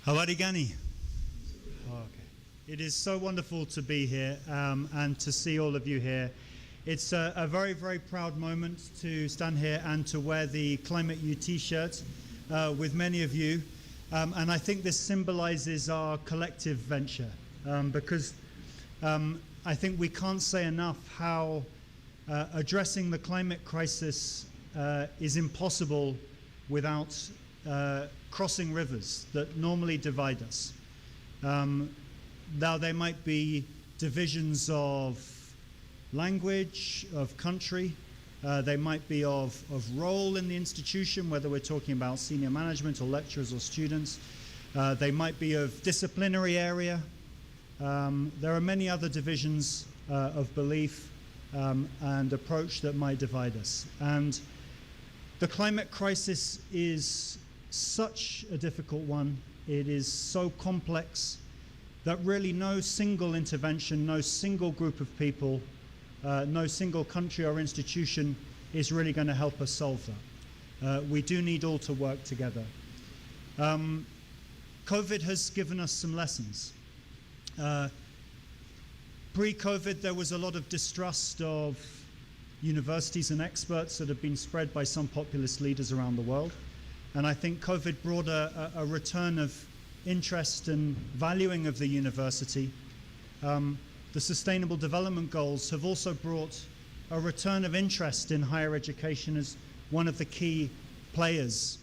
Habari gani? Okay. It is so wonderful to be here and to see all of you here. It's a very, very proud moment to stand here and to wear the Climate U t-shirt with many of you. And I think this symbolizes our collective venture because I think we can't say enough how addressing the climate crisis is impossible without crossing rivers that normally divide us. Now there might be divisions of language, of country, they might be of role in the institution, whether we're talking about senior management or lecturers or students. They might be of disciplinary area. There are many other divisions of belief and approach that might divide us. And the climate crisis is such a difficult one. It is so complex that really no single intervention, no single group of people, no single country or institution is really going to help us solve that. We do need all to work together. COVID has given us some lessons. Pre-COVID, there was a lot of distrust of universities and experts that have been spread by some populist leaders around the world. And I think COVID brought a return of interest and valuing of the university. The Sustainable Development Goals have also brought a return of interest in higher education as one of the key players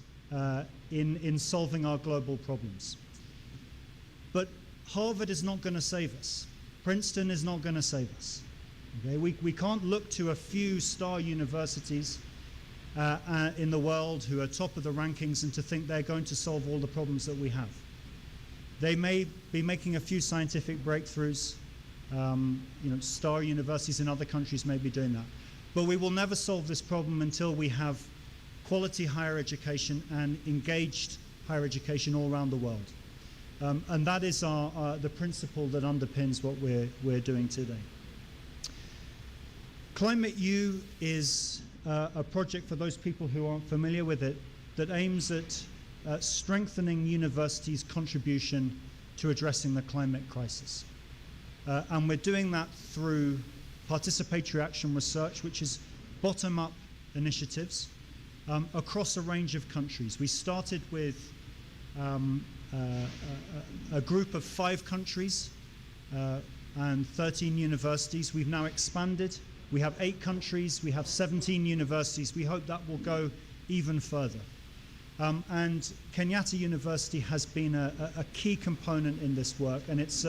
in solving our global problems. But Harvard is not going to save us. Princeton is not going to save us. Okay? We can't look to a few star universities in the world who are top of the rankings and to think they're going to solve all the problems that we have. They may be making a few scientific breakthroughs. Star universities in other countries may be doing that. But we will never solve this problem until we have quality higher education and engaged higher education all around the world. And that is the principle that underpins what we're doing today. Climate U is a project, for those people who aren't familiar with it, that aims at strengthening universities' contribution to addressing the climate crisis. And we're doing that through participatory action research, which is bottom-up initiatives across a range of countries. We started with a group of 5 countries and 13 universities. We've now expanded. We have 8 countries. We have 17 universities. We hope that will go even further. And Kenyatta University has been a key component in this work, and it's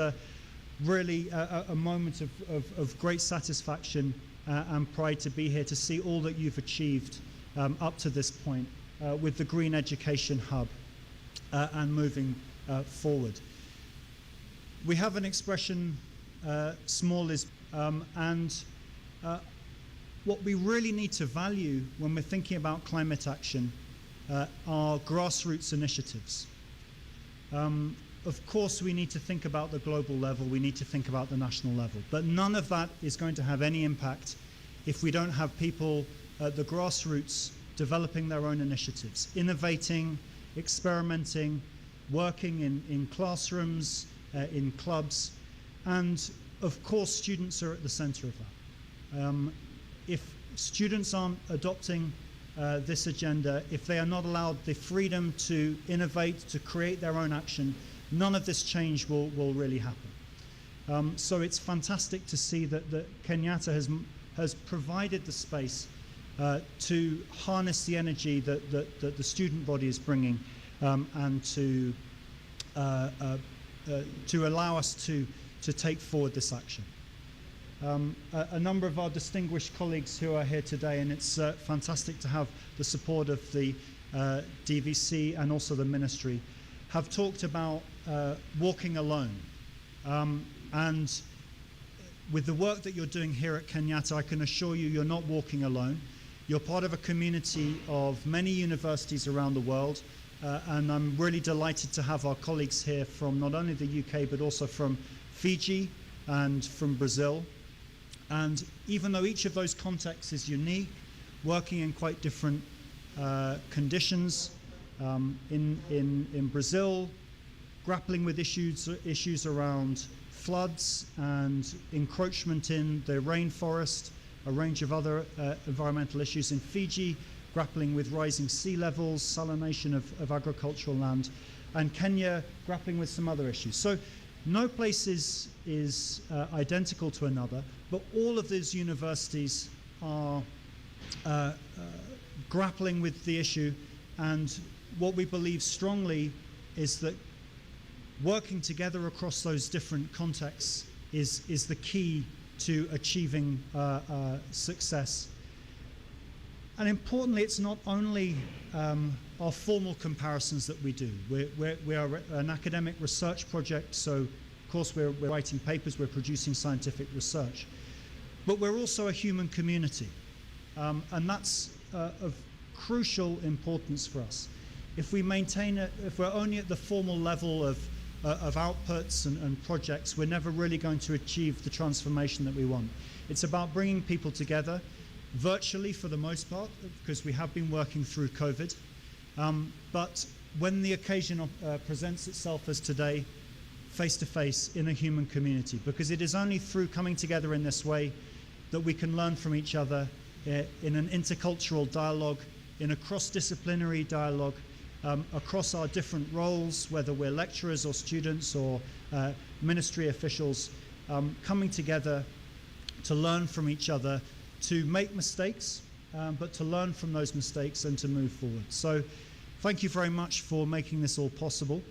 really a moment of great satisfaction and pride to be here to see all that you've achieved up to this point with the Green Education Hub and moving forward. We have an expression, small is, and what we really need to value when we're thinking about climate action are grassroots initiatives. Of course, we need to think about the global level, we need to think about the national level, but none of that is going to have any impact if we don't have people at the grassroots developing their own initiatives, innovating, experimenting, working in classrooms, in clubs, and of course students are at the center of that. If students aren't adopting this agenda, if they are not allowed the freedom to innovate, to create their own action, none of this change will really happen. So it's fantastic to see that Kenyatta has provided the space to harness the energy that the student body is bringing and to allow us to take forward this action. A number of our distinguished colleagues who are here today, and it's fantastic to have the support of the DVC and also the ministry, have talked about walking alone. And with the work that you're doing here at Kenyatta, I can assure you you're not walking alone. You're part of a community of many universities around the world, and I'm really delighted to have our colleagues here from not only the UK but also from Fiji and from Brazil. And even though each of those contexts is unique, working in quite different conditions, in Brazil, grappling with issues around floods and encroachment in the rainforest, a range of other environmental issues in Fiji, grappling with rising sea levels, salination of agricultural land, and Kenya grappling with some other issues. So no place is identical to another, but all of these universities are grappling with the issue, and what we believe strongly is that working together across those different contexts is the key to achieving success. And importantly, it's not only our formal comparisons that we do. We are an academic research project, so of course we're writing papers, we're producing scientific research. But we're also a human community, and that's of crucial importance for us. If we maintain it, if we're only at the formal level of outputs and projects, we're never really going to achieve the transformation that we want. It's about bringing people together, virtually for the most part, because we have been working through COVID. But when the occasion presents itself as today, face-to-face in a human community, because it is only through coming together in this way that we can learn from each other in an intercultural dialogue, in a cross-disciplinary dialogue, across our different roles, whether we're lecturers or students or ministry officials, coming together to learn from each other, to make mistakes, but to learn from those mistakes and to move forward. So thank you very much for making this all possible.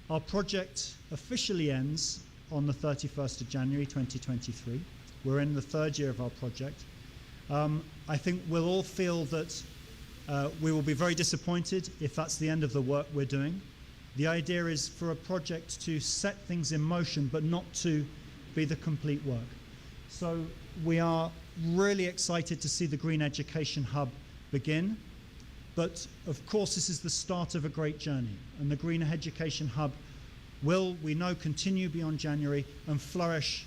Our project officially ends on the 31st of January 2023. We're in the third year of our project. I think we'll all feel that we will be very disappointed if that's the end of the work we're doing. The idea is for a project to set things in motion, but not to be the complete work. So we are really excited to see the Green Education Hub begin. But of course, this is the start of a great journey. And the Green Education Hub will, we know, continue beyond January and flourish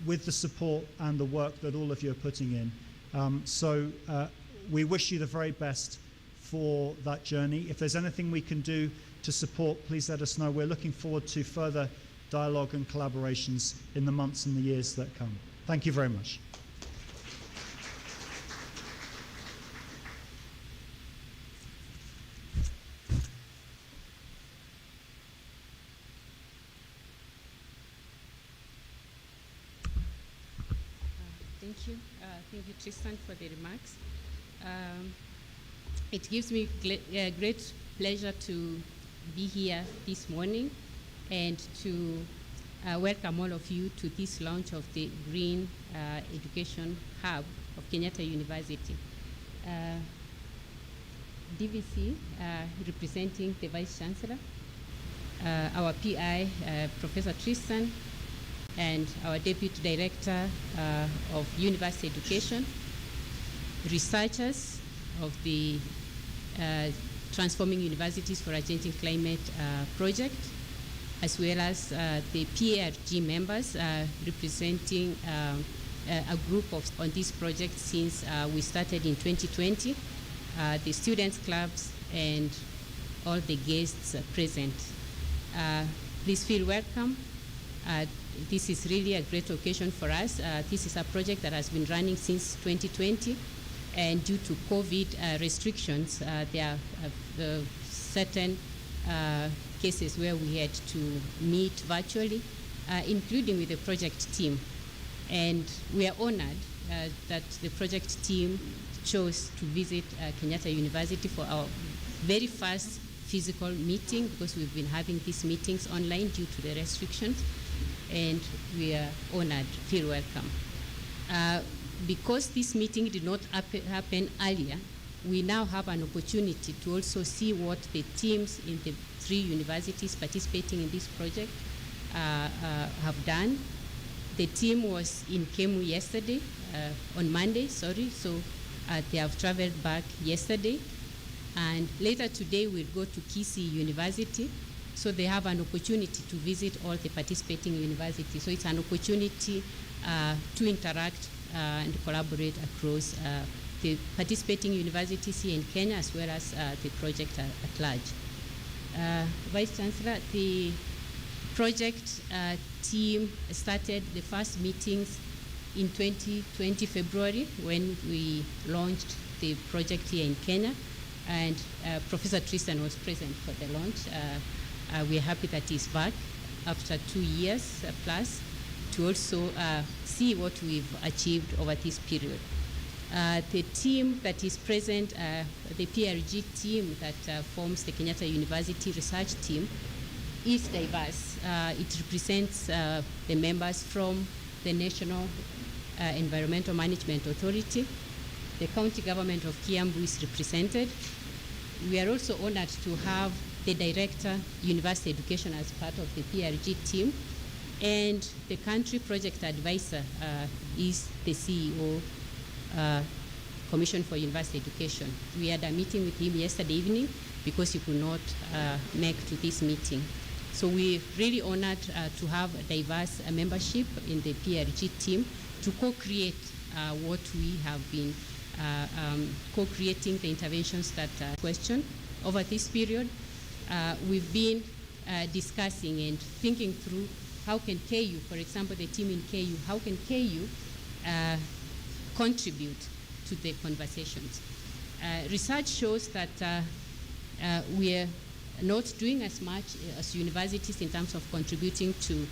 with the support and the work that all of you are putting in. So we wish you the very best for that journey. If there's anything we can do to support, please let us know. We're looking forward to further dialogue and collaborations in the months and the years that come. Thank you very much. Thank you, Tristan, for the remarks. It gives me great pleasure to be here this morning and to welcome all of you to this launch of the Green Education Hub of Kenyatta University. DVC, representing the Vice Chancellor, our PI, Professor Tristan, and our Deputy Director of University Education, researchers of the Transforming Universities for a Changing Climate project, as well as the PARG members representing a group on this project since we started in 2020, the students' clubs, and all the guests present. Please feel welcome. This is really a great occasion for us. This is a project that has been running since 2020, and due to COVID restrictions, there are certain cases where we had to meet virtually, including with the project team. And we are honored that the project team chose to visit Kenyatta University for our very first physical meeting, because we've been having these meetings online due to the restrictions. And we are honored. Feel welcome. Because this meeting did not happen earlier, we now have an opportunity to also see what the teams in the 3 universities participating in this project have done. The team was in Kemu yesterday, on Monday, so they have traveled back yesterday. And later today we'll go to Kisii University. So they have an opportunity to visit all the participating universities. So it's an opportunity to interact and collaborate across the participating universities here in Kenya, as well as the project at large. Vice Chancellor, the project team started the first meetings in 2020 February when we launched the project here in Kenya, and Professor Tristan was present for the launch. We're happy that he's back after 2 years plus to also see what we've achieved over this period. The team that is present, the PRG team that forms the Kenyatta University Research Team, is diverse. It represents the members from the National Environmental Management Authority. The county government of Kiambu is represented. We are also honored to have the Director, University Education, as part of the PRG team. And the country project advisor is the CEO, Commission for University Education. We had a meeting with him yesterday evening because he could not make to this meeting. So we're really honored to have a diverse membership in the PRG team to co-create what we have been co-creating the interventions that question. Over this period, we've been discussing and thinking through how can KU, for example, the team in KU, how can KU contribute to the conversations. Research shows that we are not doing as much as universities in terms of contributing to